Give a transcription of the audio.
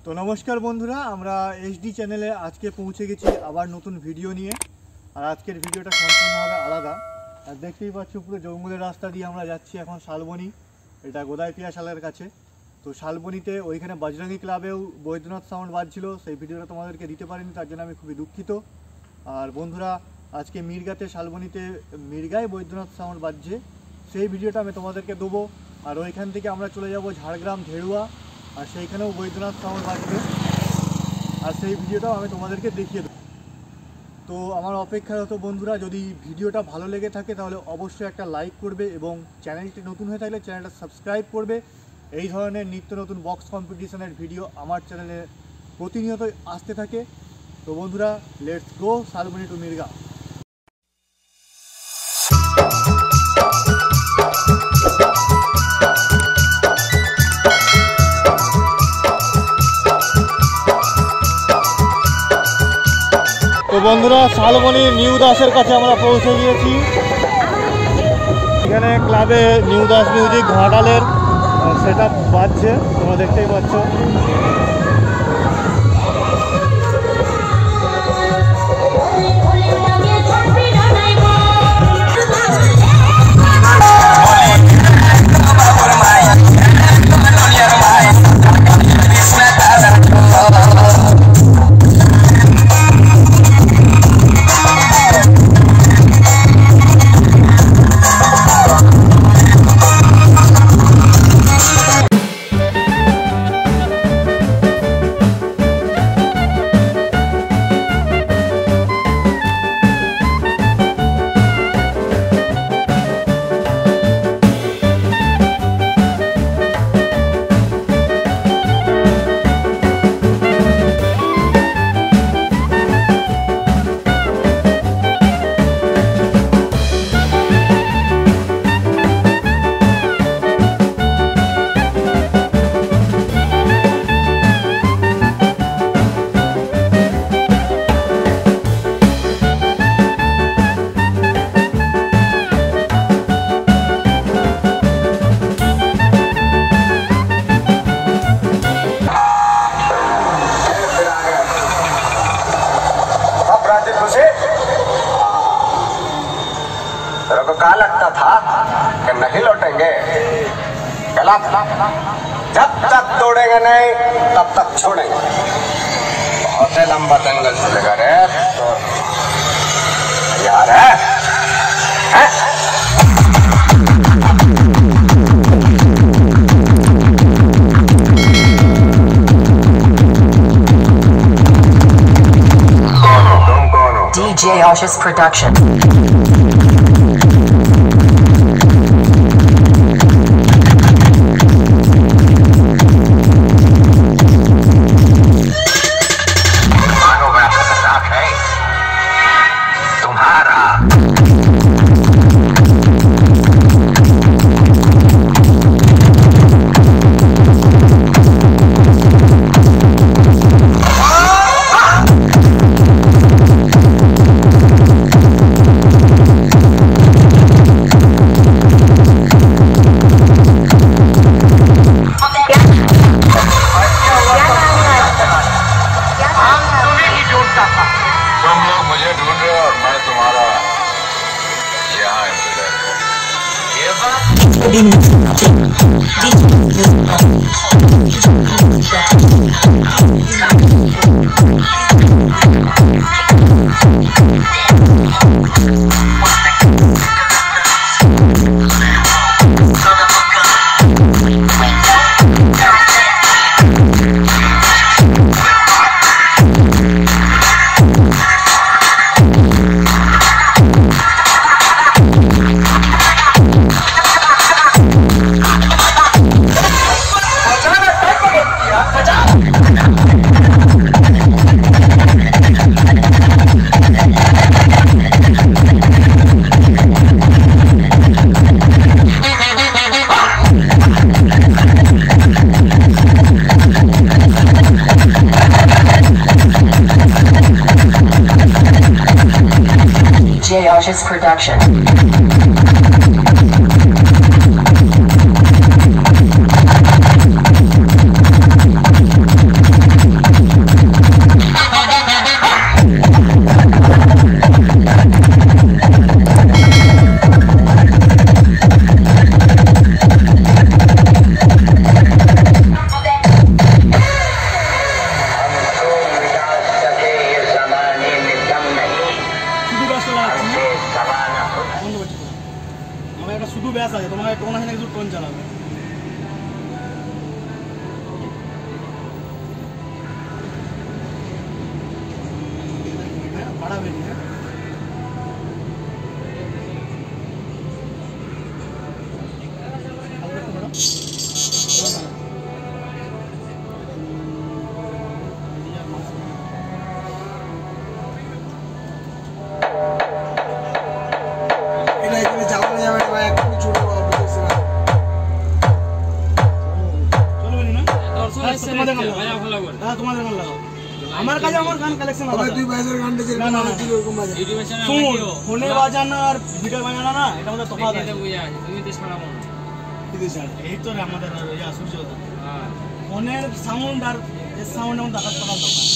তো নমস্কার বন্ধুরা, আমরা এসডি চ্যানেলে আজকে পৌঁছে গেছি আবার নতুন ভিডিও নিয়ে। আর আজকের ভিডিওটা সম্পূর্ণভাবে আলাদা। আর দেখতেই পাচ্ছ পুরো জঙ্গলের রাস্তা দিয়ে আমরা যাচ্ছি এখন শালবনী, এটা গোদাইপিয়া শালের কাছে। তো শালবনীতে ওইখানে বজরঙ্গী ক্লাবেও বৈদ্যনাথ সাউন্ড বাজছিল, সেই ভিডিওটা তোমাদেরকে দিতে পারিনি, তার জন্য আমি খুবই দুঃখিত। আর বন্ধুরা, আজকে মির্গাতে শালবনীতে মির্গায় বৈদ্যনাথ সাউন্ড বাজছে, সেই ভিডিওটা আমি তোমাদেরকে দেবো। আর ওইখান থেকে আমরা চলে যাব ঝাড়গ্রাম ধেড়ুয়া, আর সেইখানেও বৈদ্যনাথ সাউন্ড বাজবে, আর সেই ভিডিওটাও আমি তোমাদেরকে দেখিয়ে দেবো। তো আমার অপেক্ষারত বন্ধুরা, যদি ভিডিওটা ভালো লেগে থাকে তাহলে অবশ্যই একটা লাইক করবে, এবং চ্যানেলটি নতুন হয়ে থাকলে চ্যানেলটা সাবস্ক্রাইব করবে। এই ধরনের নিত্য নতুন বক্স কম্পিটিশনের ভিডিও আমার চ্যানেলে প্রতিনিয়ত আসতে থাকে। তো বন্ধুরা, লেটস গো শালবনী টু মির্গা। তো বন্ধুরা, শালবনী নিউ দাসের কাছে আমরা পৌঁছে গিয়েছি। এখানে ক্লাবে নিউ দাস মিউজিক ঘাটালের সেট আপ বাজছে, তোমরা দেখতেই পাচ্ছ। लगता था कि नहीं लौटेंगे, गलत। जब तक तोड़ेंगे नहीं तब तक छोड़ेंगे। बहुत ही लंबा जंगल चलेगा रे, तो यार है? DJ Ashish Production. DJ Ashish Production. তোমাদের গান লাগাও। হ্যাঁ তোমাদের গান লাগাও। আমার কাছে আমার গান কালেকশন আছে। তুই বাইরের গানটা যে না এরকম বাজে। শুন, ফোনে বাজানো আর গিটার বাজানো না, এটা আমাদের তফাৎ আছে। তুমি তো ছাড়াবো না। এই তো রে আমাদের সূর্য। হ্যাঁ। ফোনের সাউন্ড আর এর সাউন্ড আমাদের আকাশ পাতাল তফাৎ।